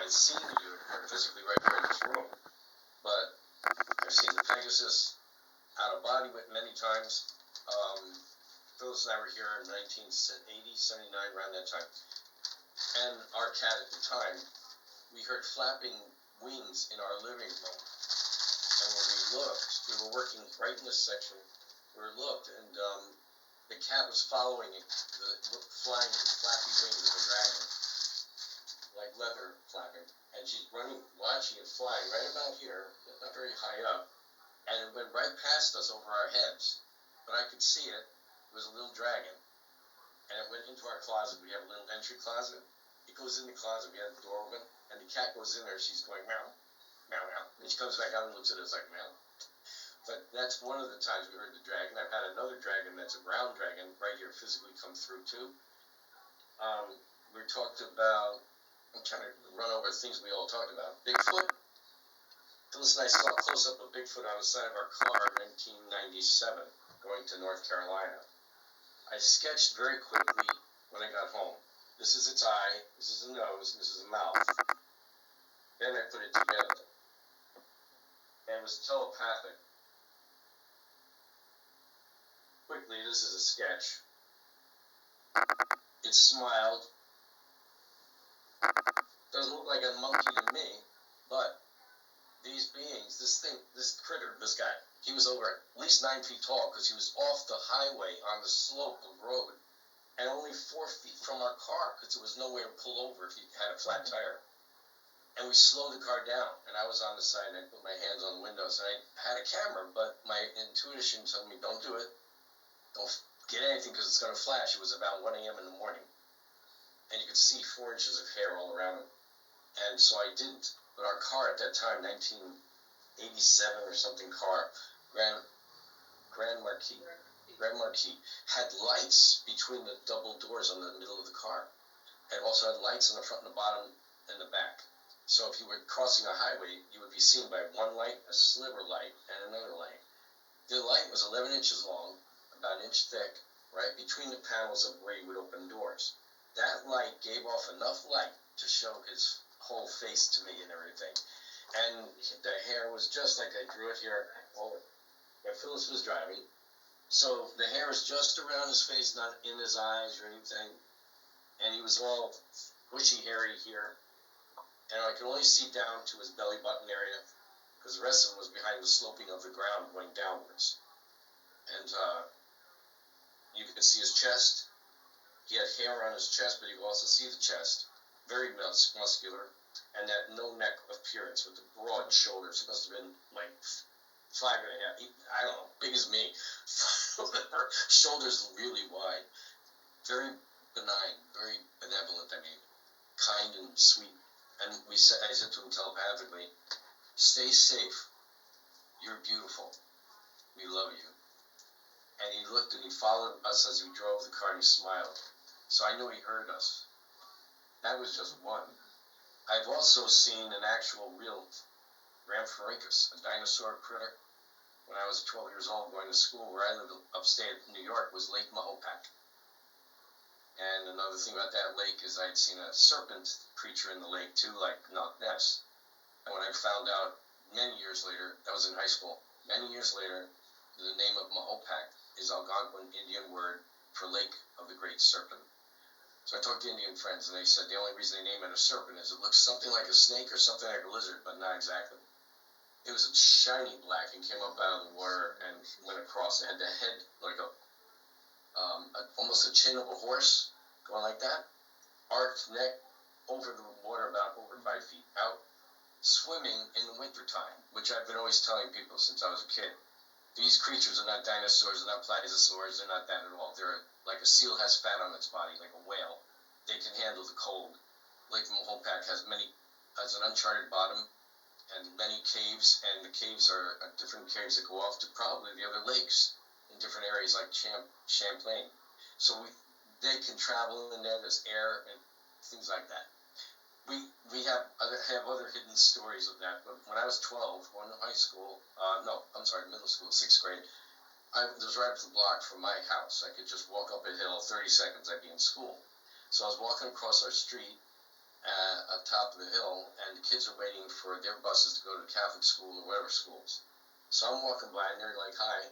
necessarily seen the unicorn physically right here in this room, but I've seen the Pegasus out of body with many times. Phyllis and I were here in 1980, 79, around that time. And our cat at the time, we heard flapping wings in our living room. And when we looked, we were working right in this section. We looked, and the cat was following the flying flappy wings of a dragon, like leather flapping. And she's running, watching it flying right about here, not very high up. And it went right past us over our heads. But I could see it. It was a little dragon. And it went into our closet. We have a little entry closet. It goes in the closet. We have the door open. And the cat goes in there. She's going, meow, meow, meow. And she comes back out and looks at us like, meow. But that's one of the times we heard the dragon. I've had another dragon that's a brown dragon right here physically come through too. We talked about, I'm trying to run over things we all talked about. Bigfoot. Phyllis and I saw a close-up of Bigfoot on the side of our car in 1997 going to North Carolina. I sketched very quickly when I got home. This is its eye, this is a nose, this is a mouth. Then I put it together. And it was telepathic. Quickly, this is a sketch. It smiled. Doesn't look like a monkey to me, but these beings, this thing, this critter, this guy, he was over at least 9 feet tall because he was off the highway on the slope of the road and only 4 feet from our car because there was nowhere to pull over if he had a flat tire. And we slowed the car down, and I was on the side, and I put my hands on the windows, and I had a camera, but my intuition told me, don't do it. Don't get anything because it's going to flash. It was about 1 a.m. in the morning. And you could see 4 inches of hair all around it. And so I didn't. But our car at that time, 1987 or something car, Grand Marquis, had lights between the double doors on the middle of the car. And also had lights on the front and the bottom and the back. So if you were crossing a highway, you would be seen by one light, a sliver light, and another light. The light was 11 inches long, about an inch thick, right between the panels of where you would open doors. That light gave off enough light to show his whole face to me and everything. And the hair was just like I drew it here. When Phyllis was driving. So the hair was just around his face, not in his eyes or anything. And he was all bushy, hairy here. And I could only see down to his belly button area because the rest of him was behind the sloping of the ground going downwards. And you could see his chest. He had hair on his chest, but you could also see the chest. Very muscular. And that no-neck appearance with the broad shoulders. He must have been like 5.5, I don't know, big as me. Shoulders really wide. Very benign, very benevolent, kind and sweet. And I said to him telepathically, stay safe. You're beautiful. We love you. And he looked and he followed us as we drove the car and he smiled. So I knew he heard us. That was just one. I've also seen an actual real Rhamphorhynchus, a dinosaur critter. When I was 12 years old going to school where I lived upstate New York was Lake Mahopac. And another thing about that lake is I'd seen a serpent creature in the lake too, like Loch Ness. And when I found out many years later, that was in high school, many years later, the name of Mahopac is Algonquin Indian word for Lake of the Great Serpent. So I talked to Indian friends and they said the only reason they name it a serpent is it looks something like a snake or something like a lizard, but not exactly. It was shiny black and came up out of the water and went across. It had the head like almost the chin of a horse, going like that, arched neck over the water about over 5 feet out, swimming in the wintertime, which I've been always telling people since I was a kid. These creatures are not dinosaurs, they're not plesiosaurs, they're not that at all. They're like a seal has fat on its body, like a whale. They can handle the cold. Lake Mahopac has an uncharted bottom and many caves, and the caves are different caves that go off to probably the other lakes in different areas like Champlain. So they can travel in there, there's air and things like that. We have other hidden stories of that, but when I was 12, going to middle school, 6th grade, I was right up the block from my house. I could just walk up a hill, 30 seconds, I'd be in school. So I was walking across our street, at top of the hill, and the kids are waiting for their buses to go to Catholic school or whatever schools. So I'm walking by, and they're like, hi.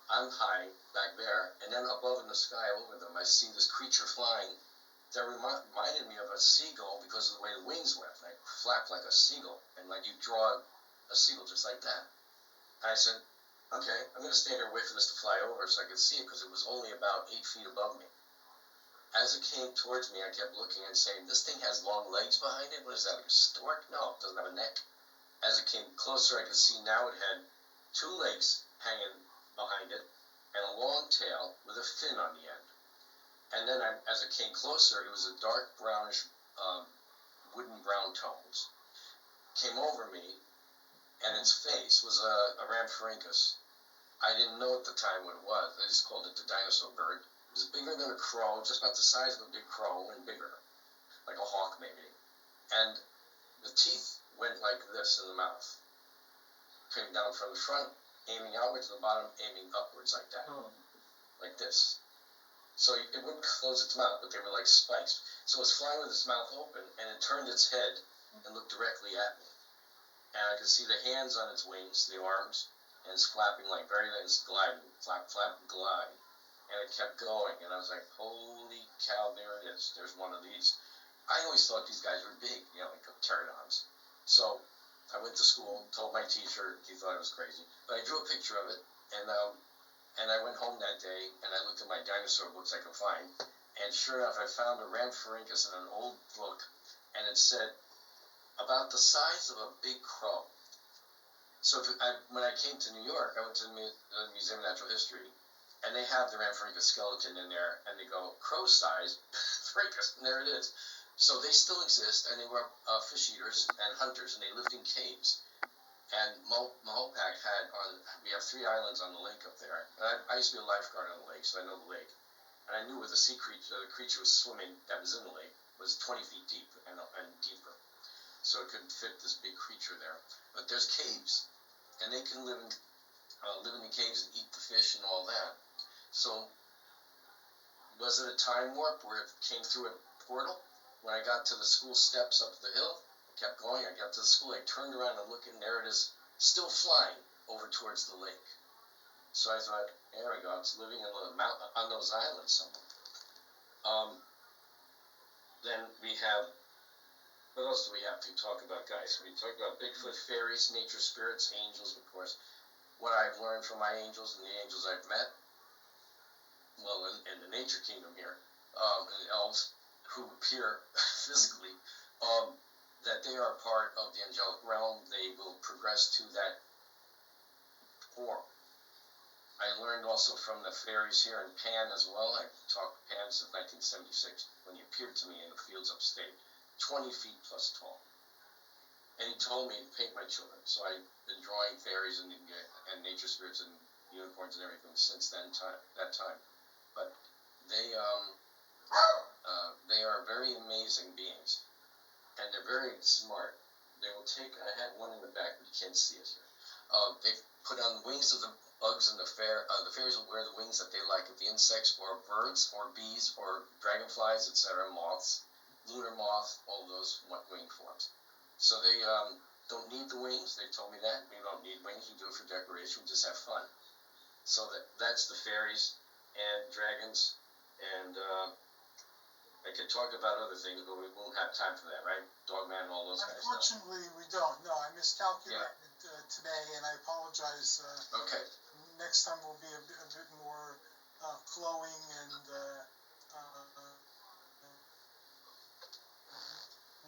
I'm high back there, and then above in the sky over them, I see this creature flying that reminded me of a seagull because of the way the wings went. Like, flapped like a seagull, and like you draw a seagull just like that. And I said, okay, I'm going to stand here and wait for this to fly over so I could see it, because it was only about 8 feet above me. As it came towards me, I kept looking and saying, this thing has long legs behind it? What is that, like a stork? No, it doesn't have a neck. As it came closer, I could see now it had 2 legs hanging behind it and a long tail with a fin on the end. And then as it came closer, it was a dark brownish, wooden brown tones. Came over me, and its face was a Rhamphorhynchus. I didn't know at the time what it was. I just called it the dinosaur bird. It was bigger than a crow, just about the size of a big crow, and bigger, like a hawk maybe. And the teeth went like this in the mouth, coming down from the front, aiming outward to the bottom, aiming upwards like that, like this. So it wouldn't close its mouth, but they were like spikes. So it was flying with its mouth open, and it turned its head and looked directly at me. And I could see the hands on its wings, the arms, and it's flapping like it's gliding, flap, flap, glide. And it kept going, and I was like, holy cow, there it is. There's one of these. I always thought these guys were big, like pterodons. So I went to school, told my teacher, he thought I was crazy. But I drew a picture of it, and I went home that day, and I looked at my dinosaur books I could find, and sure enough, I found a Rhamphorhynchus in an old book, and it said, about the size of a big crow. So when I came to New York, I went to the Museum of Natural History, and they have the Rhamphorhynchus skeleton in there, and they go, crow size, Rhamphorhynchus, and there it is. So they still exist, and they were fish eaters and hunters, and they lived in caves. And Mahopac we have 3 islands on the lake up there. And I used to be a lifeguard on the lake, so I know the lake. And I knew where the the creature was swimming that was in the lake, was 20 feet deep and deeper. So it couldn't fit this big creature there. But there's caves, and they can live in the caves and eat the fish and all that. So was it a time warp where it came through a portal? When I got to the school steps up the hill, I kept going, I got to the school, I turned around and looked, and there it is, still flying over towards the lake. So I thought, there we go, it's living in the mountain, on those islands somewhere. Then we have, what else do we have to talk about, guys? We talk about Bigfoot, fairies, nature spirits, angels, of course. What I've learned from my angels and the angels I've met, well, in the nature kingdom here, and elves who appear physically, that they are part of the angelic realm. They will progress to that form. I learned also from the fairies here in Pan as well. I've talked to Pan since 1976, when he appeared to me in the fields upstate, 20 feet plus tall. And he told me to paint my children. So I've been drawing fairies and nature spirits and unicorns and everything since that time. But they are very amazing beings, and they're very smart. They will take, I had one in the back, but you can't see it here. They've put on the wings of the bugs, and the fairies will wear the wings that they like of the insects or birds or bees or dragonflies, etc., moths, lunar moth, all those wing forms. So they don't need the wings. They've told me that. We don't need wings. We do it for decoration. We just have fun. So that's the fairies and dragons, and I could talk about other things, but we won't have time for that, right? Dogman and all those guys. Unfortunately, we don't. No, I miscalculated today, and I apologize. Okay. Next time will be a bit more flowing and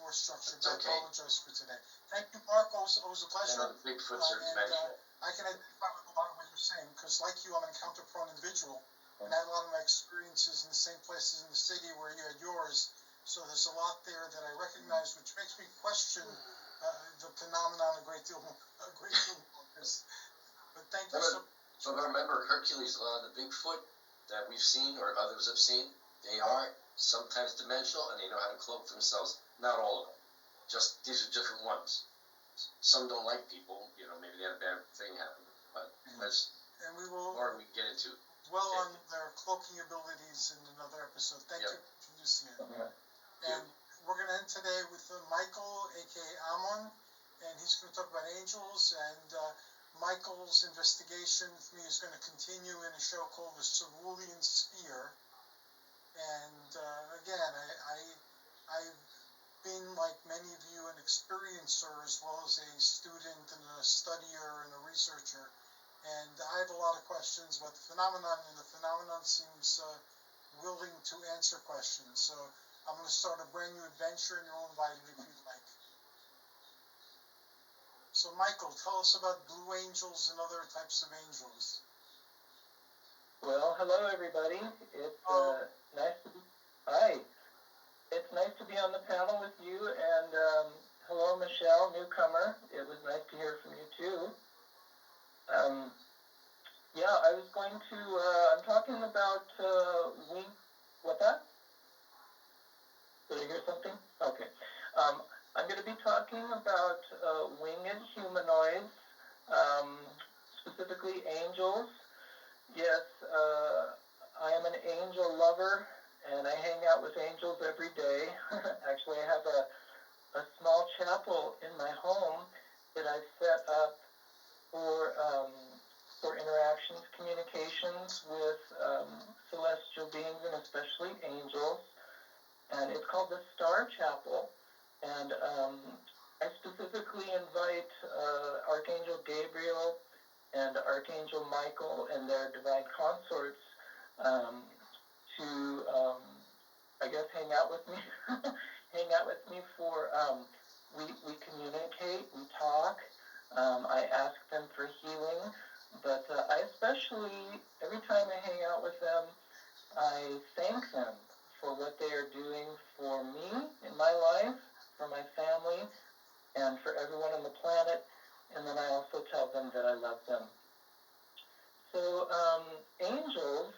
more structured. I apologize for today. Thank you, Mark. Always a pleasure. And Bigfoot's dimensional. I can identify with a lot of what you're saying, because like you, I'm an encounter-prone individual, and I had a lot of my experiences in the same places in the city where you had yours. So there's a lot there that I recognize, which makes me question the phenomenon a great deal more. But thank you so much. But remember, Hercules, a lot of the Bigfoot that we've seen or others have seen, they are sometimes dimensional, and they know how to cloak themselves. Not all of them. Just these are different ones. Some don't like people, maybe they had a bad thing happen. But that's more we can get into. Dwell on their cloaking abilities in another episode. Thank you for introducing it. Okay. And we're going to end today with Michael, aka Amon, and he's going to talk about angels. And Michael's investigation with me is going to continue in a show called The Cerulean Sphere. And again, I've been, like many of you, an experiencer as well as a student and a studier and a researcher. And I have a lot of questions about the phenomenon, and the phenomenon seems willing to answer questions. So I'm going to start a brand new adventure, and you're all invited if you'd like. So Michael, tell us about blue angels and other types of angels. Well, hello everybody. It's nice to be. Hi. It's nice to be on the panel with you, and hello Michelle, newcomer. It was nice to hear from you too. Yeah, I was going to. I'm talking about What that? Did I hear something? Okay. I'm going to be talking about winged humanoids, specifically angels. Yes, I am an angel lover, and I hang out with angels every day. Actually, I have a small chapel in my home that I've set up for interactions, communications with celestial beings, and especially angels. And it's called the Star Chapel. And I specifically invite Archangel Gabriel and Archangel Michael and their divine consorts to, I guess, hang out with me. Hang out with me for, we communicate, we talk. I ask them for healing. But I especially, every time I hang out with them, I thank them for what they are doing for me in my life, for my family, and for everyone on the planet. And then I also tell them that I love them. So angels,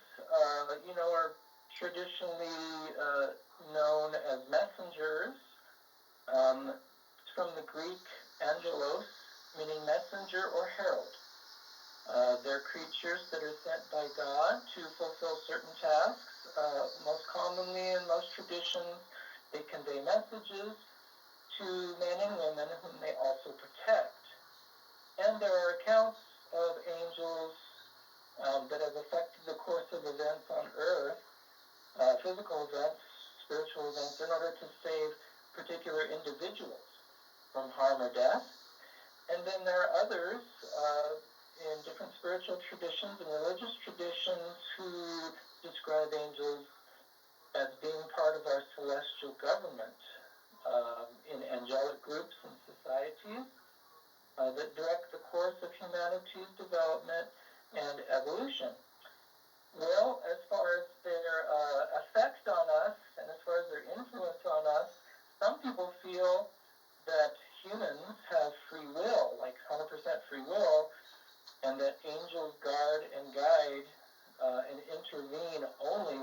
are traditionally known as messengers. It's from the Greek angelos, meaning messenger or herald. They're creatures that are sent by God to fulfill certain tasks. Most commonly in most traditions, they convey messages to men and women whom they also protect. And there are accounts of angels that have affected the course of events on Earth, physical events, spiritual events, in order to save particular individuals from harm or death. And then there are others in different spiritual traditions and religious traditions who describe angels as being part of our celestial government in angelic groups and societies that direct the course of humanity's development and evolution. Well, as far as their effect on us and as far as their influence on us, some people feel that humans have free will, like 100% free will, and that angels guard and guide and intervene only